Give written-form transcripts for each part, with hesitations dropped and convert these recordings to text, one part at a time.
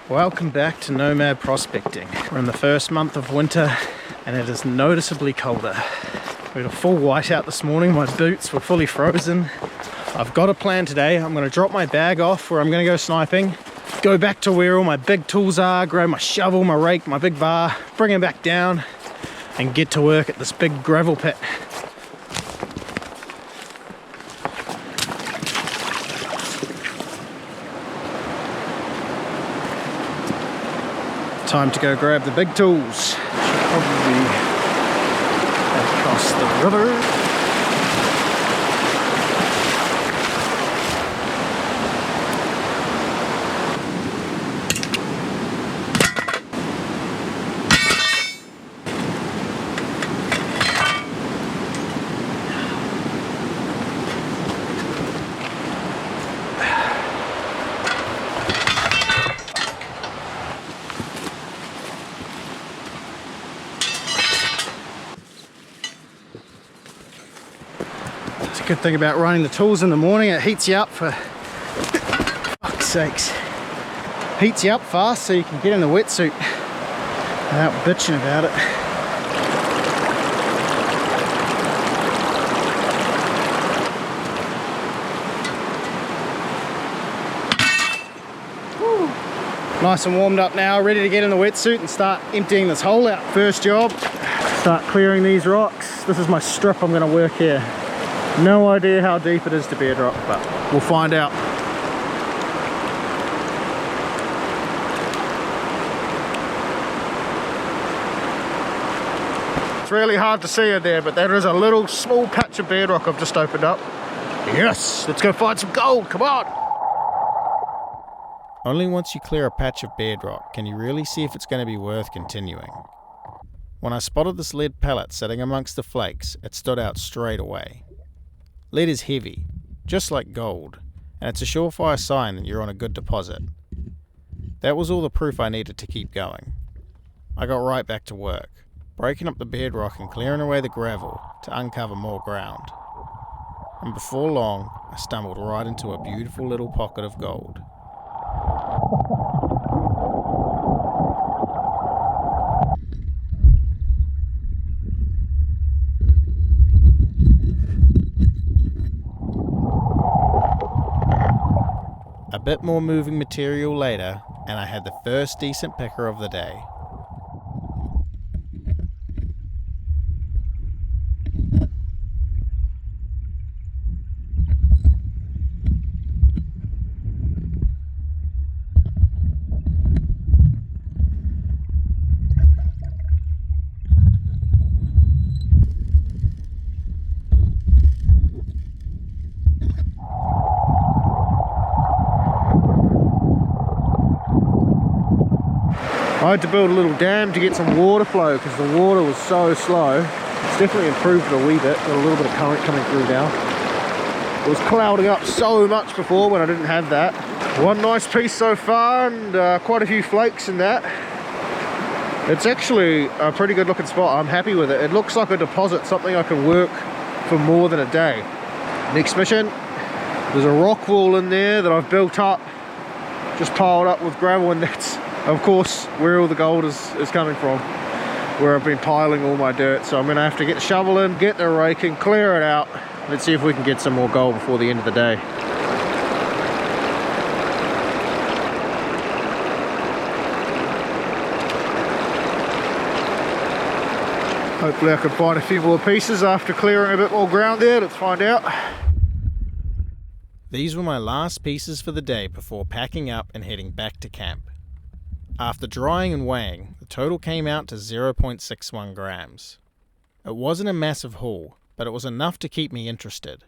Welcome back to Nomad prospecting. We're in the first month of winter and it is noticeably colder. We had a full whiteout this morning, my boots were fully frozen. I've got a plan today. I'm going to drop my bag off where I'm going to go sniping, go back to where all my big tools are, grab my shovel, my rake, my big bar, bring them back down and get to work at this big gravel pit. Time to go grab the big tools. Should probably head across the river. Good thing about running the tools in the morning, it heats you up for fuck's sakes. Heats you up fast so you can get in the wetsuit without bitching about it. Woo. Nice and warmed up now, ready to get in the wetsuit and start emptying this hole out. First job, start clearing these rocks. This is my strip I'm going to work here. No idea how deep it is to bedrock, but we'll find out. It's really hard to see it there, but there is a little small patch of bedrock I've just opened up. Yes, let's go find some gold, come on! Only once you clear a patch of bedrock can you really see if it's going to be worth continuing. When I spotted this lead pellet sitting amongst the flakes, it stood out straight away. Lead is heavy, just like gold, and it's a surefire sign that you're on a good deposit. That was all the proof I needed to keep going. I got right back to work, breaking up the bedrock and clearing away the gravel to uncover more ground. And before long, I stumbled right into a beautiful little pocket of gold. A bit more moving material later, and I had the first decent picker of the day. I had to build a little dam to get some water flow because the water was so slow. It's definitely improved it a wee bit, got a little bit of current coming through now. It was clouding up so much before when I didn't have that. One nice piece so far and quite a few flakes in that. It's actually a pretty good looking spot, I'm happy with it. It looks like a deposit, something I can work for more than a day. Next mission, there's a rock wall in there that I've built up, just piled up with gravel, and that's of course where all the gold is coming from, where I've been piling all my dirt. So I'm going to have to get the shovel in, get the rake and clear it out. Let's see if we can get some more gold before the end of the day. Hopefully I can find a few more pieces after clearing a bit more ground there. Let's find out. These were my last pieces for the day before packing up and heading back to camp. After drying and weighing, the total came out to 0.61 grams. It wasn't a massive haul, but it was enough to keep me interested.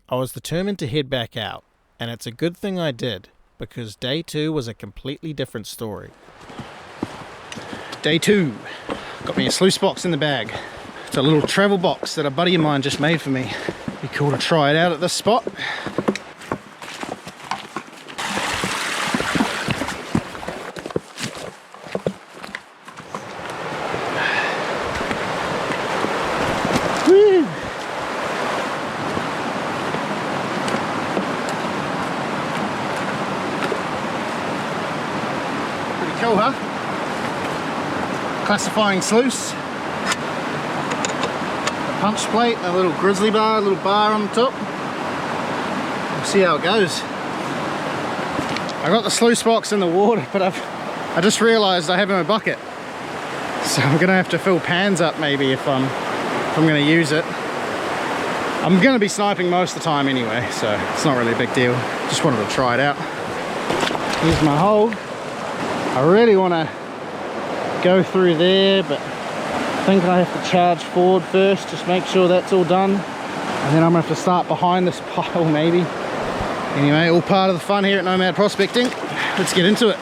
I was determined to head back out, and it's a good thing I did, because day 2 was a completely different story. Day 2. Got me a sluice box in the bag. It's a little travel box that a buddy of mine just made for me. Be cool to try it out at this spot. Woo! cool, huh? Classifying sluice. A punch plate, a little grizzly bar, a little bar on the top. We'll see how it goes. I got the sluice box in the water, but I just realised I have my bucket. So I'm gonna have to fill pans up maybe if I'm gonna use it. I'm gonna be sniping most of the time anyway, so it's not really a big deal. Just wanted to try it out. Here's my hole. I really wanna go through there, but I think I have to charge forward first, just make sure that's all done. And then I'm gonna have to start behind this pile maybe. Anyway, all part of the fun here at Nomad Prospecting. Let's get into it.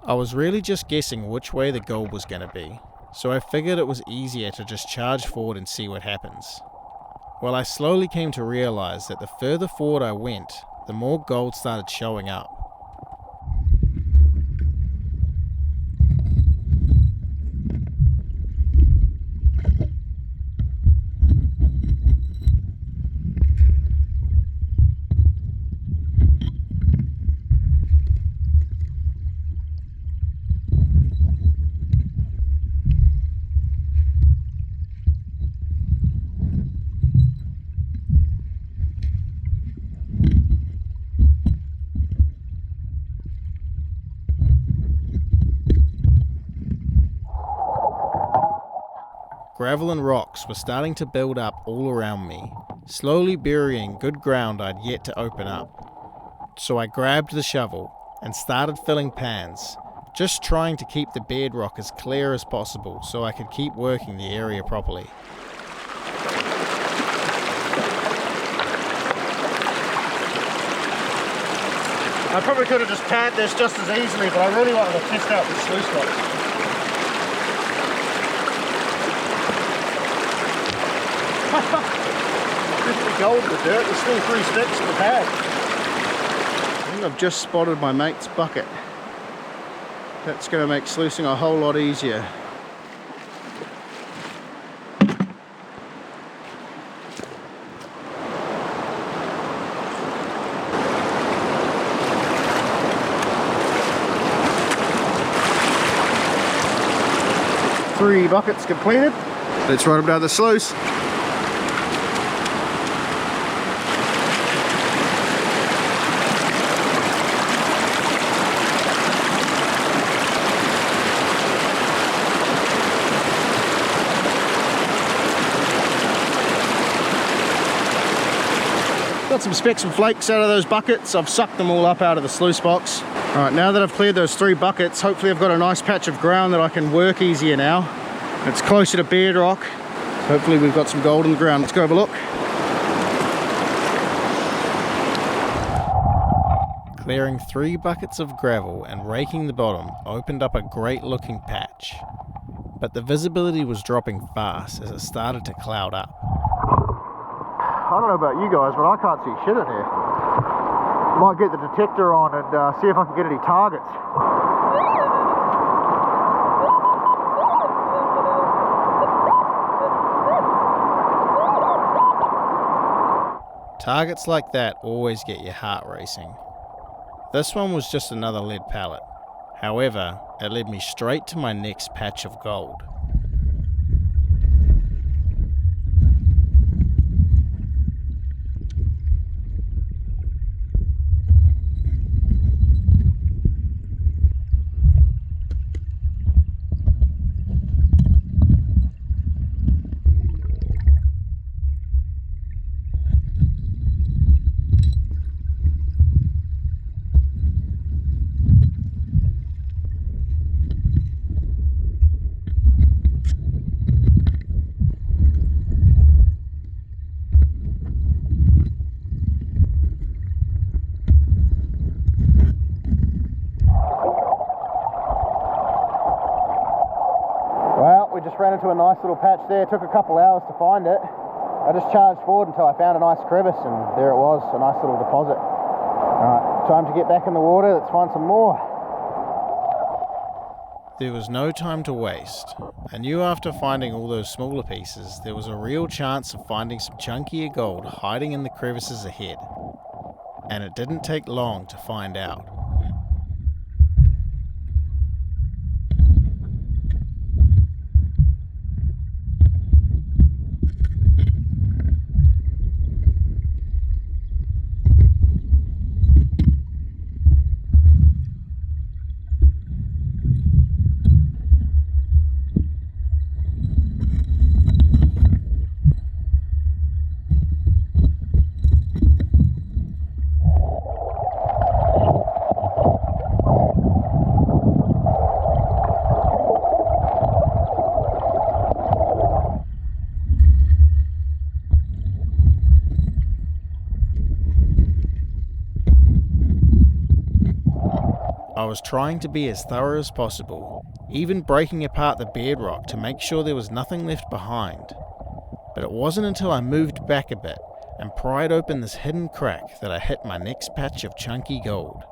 I was really just guessing which way the gold was going to be, so I figured it was easier to just charge forward and see what happens. Well, I slowly came to realise that the further forward I went, the more gold started showing up. Gravel and rocks were starting to build up all around me, slowly burying good ground I'd yet to open up. So I grabbed the shovel and started filling pans, just trying to keep the bedrock as clear as possible so I could keep working the area properly. I probably could have just panned this just as easily, but I really wanted to test out this sluice box. The gold in the dirt, there's still 3 sticks in the pad. I think I've just spotted my mate's bucket. That's going to make sluicing a whole lot easier. Three buckets completed. Let's run them down the sluice. Got some specks and flakes out of those buckets. I've sucked them all up out of the sluice box. All right, now that I've cleared those 3 buckets, hopefully I've got a nice patch of ground that I can work easier now. It's closer to bedrock. Hopefully we've got some gold in the ground. Let's go have a look. Clearing 3 buckets of gravel and raking the bottom opened up a great looking patch. But the visibility was dropping fast as it started to cloud up. I don't know about you guys, but I can't see shit in here. Might get the detector on and see if I can get any targets. Targets like that always get your heart racing. This one was just another lead pellet. However, it led me straight to my next patch of gold. We just ran into a nice little patch there. It took a couple hours to find it. I just charged forward until I found a nice crevice, and there it was, a nice little deposit. Alright, time to get back in the water, let's find some more. There was no time to waste. I knew after finding all those smaller pieces, there was a real chance of finding some chunkier gold hiding in the crevices ahead. And it didn't take long to find out. I was trying to be as thorough as possible, even breaking apart the bedrock to make sure there was nothing left behind. But it wasn't until I moved back a bit and pried open this hidden crack that I hit my next patch of chunky gold.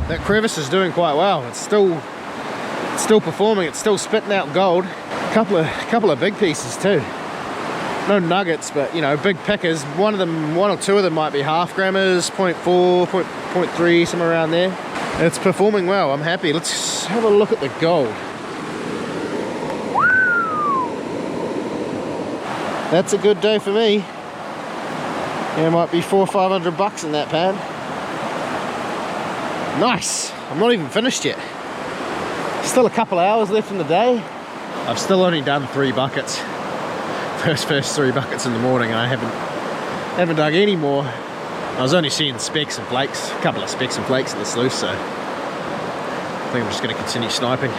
That crevice is doing quite well. It's still performing. It's still spitting out gold. Couple of big pieces too. No nuggets, but you know, big pickers. One or two of them might be half grammars, 0.4, 0.3, somewhere around there. It's performing well. I'm happy. Let's have a look at the gold. That's a good day for me. Yeah, might be $400 or $500 in that pan. Nice. I'm not even finished yet. Still a couple of hours left in the day. I've still only done 3 buckets. First 3 buckets in the morning, and I haven't dug any more. I was only seeing specks and flakes, a couple of specks and flakes in the sluice, so I think I'm just going to continue sniping.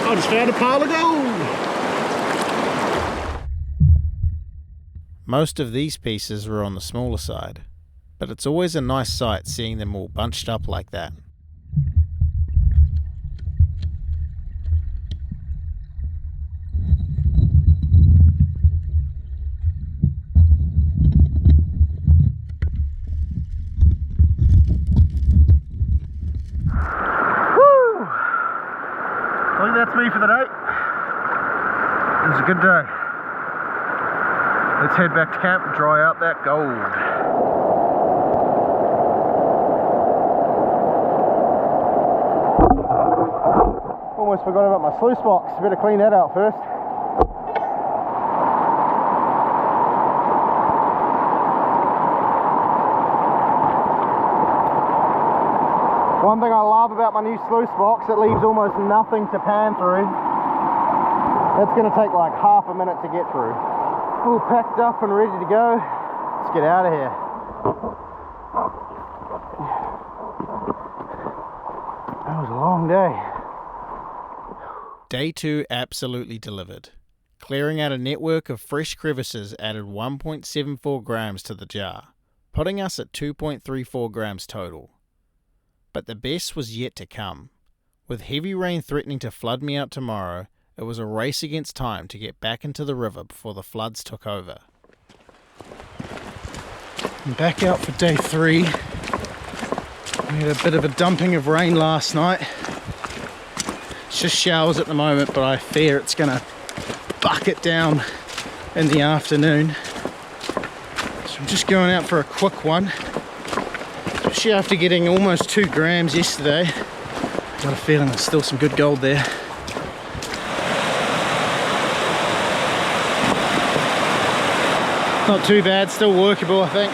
I just found a pile of gold. Most of these pieces were on the smaller side, but it's always a nice sight seeing them all bunched up like that. Woo! I think that's me for the day. It was a good day. Let's head back to camp and dry out that gold. Almost forgot about my sluice box. Better clean that out first. One thing I love about my new sluice box, it leaves almost nothing to pan through. That's going to take like half a minute to get through. All packed up and ready to go. Let's get out of here. That was a long day. Day 2 absolutely delivered. Clearing out a network of fresh crevices added 1.74 grams to the jar, putting us at 2.34 grams total. But the best was yet to come. With heavy rain threatening to flood me out tomorrow, it was a race against time to get back into the river before the floods took over. I'm back out for day 3. We had a bit of a dumping of rain last night. It's just showers at the moment, but I fear it's going to bucket down in the afternoon. So I'm just going out for a quick one. Especially after getting almost 2 grams yesterday. Got a feeling there's still some good gold there. Not too bad, still workable I think.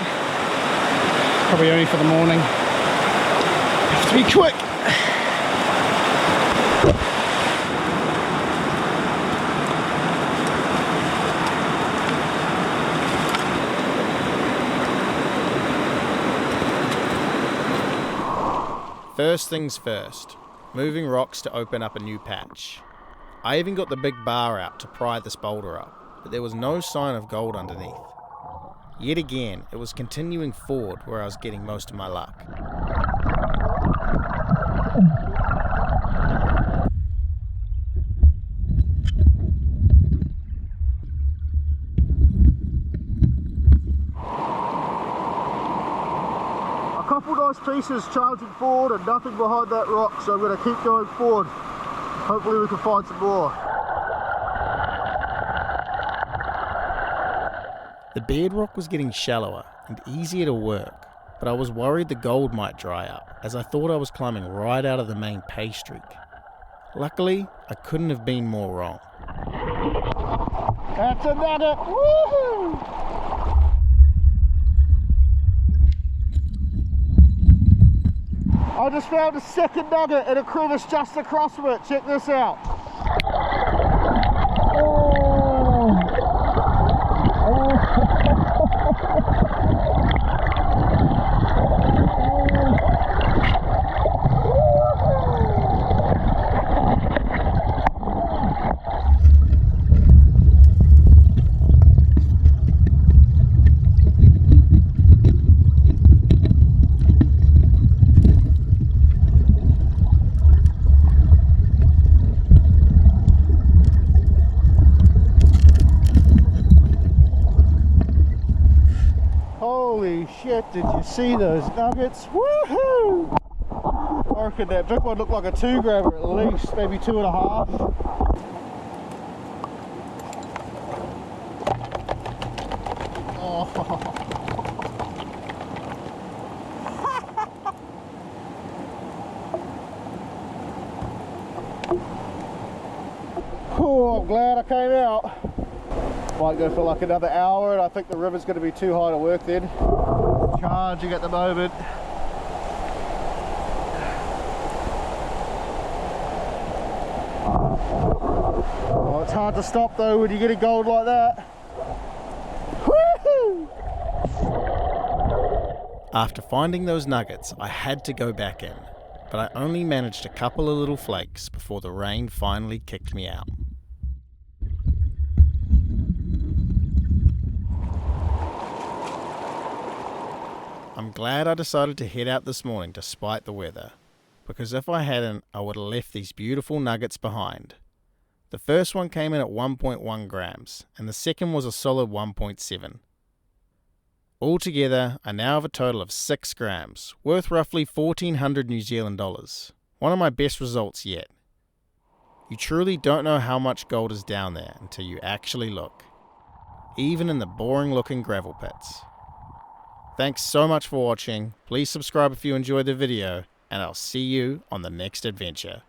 Probably only for the morning. Have to be quick. First things first, moving rocks to open up a new patch. I even got the big bar out to pry this boulder up, but there was no sign of gold underneath. Yet again, it was continuing forward where I was getting most of my luck. A couple nice pieces charging forward and nothing behind that rock, so I'm going to keep going forward. Hopefully we can find some more. The bedrock was getting shallower and easier to work, but I was worried the gold might dry up, as I thought I was climbing right out of the main pay streak. Luckily, I couldn't have been more wrong. That's a nugget! Woohoo! I just found a second nugget in a crevice just across from it. Check this out. Holy shit, did you see those nuggets? Woohoo! I reckon that big one looked like a 2 grammer at least, maybe 2.5. Oh. Oh, I'm glad I came out. Might go for like another hour, and I think the river's going to be too high to work then. Charging at the moment. Oh, it's hard to stop though when you're getting gold like that. Woohoo! After finding those nuggets, I had to go back in, but I only managed a couple of little flakes before the rain finally kicked me out. I'm glad I decided to head out this morning despite the weather, because if I hadn't, I would have left these beautiful nuggets behind. The first one came in at 1.1 grams, and the second was a solid 1.7. Altogether, I now have a total of 6 grams, worth roughly 1,400 New Zealand dollars. One of my best results yet. You truly don't know how much gold is down there until you actually look, even in the boring looking gravel pits. Thanks so much for watching. Please subscribe if you enjoyed the video, and I'll see you on the next adventure.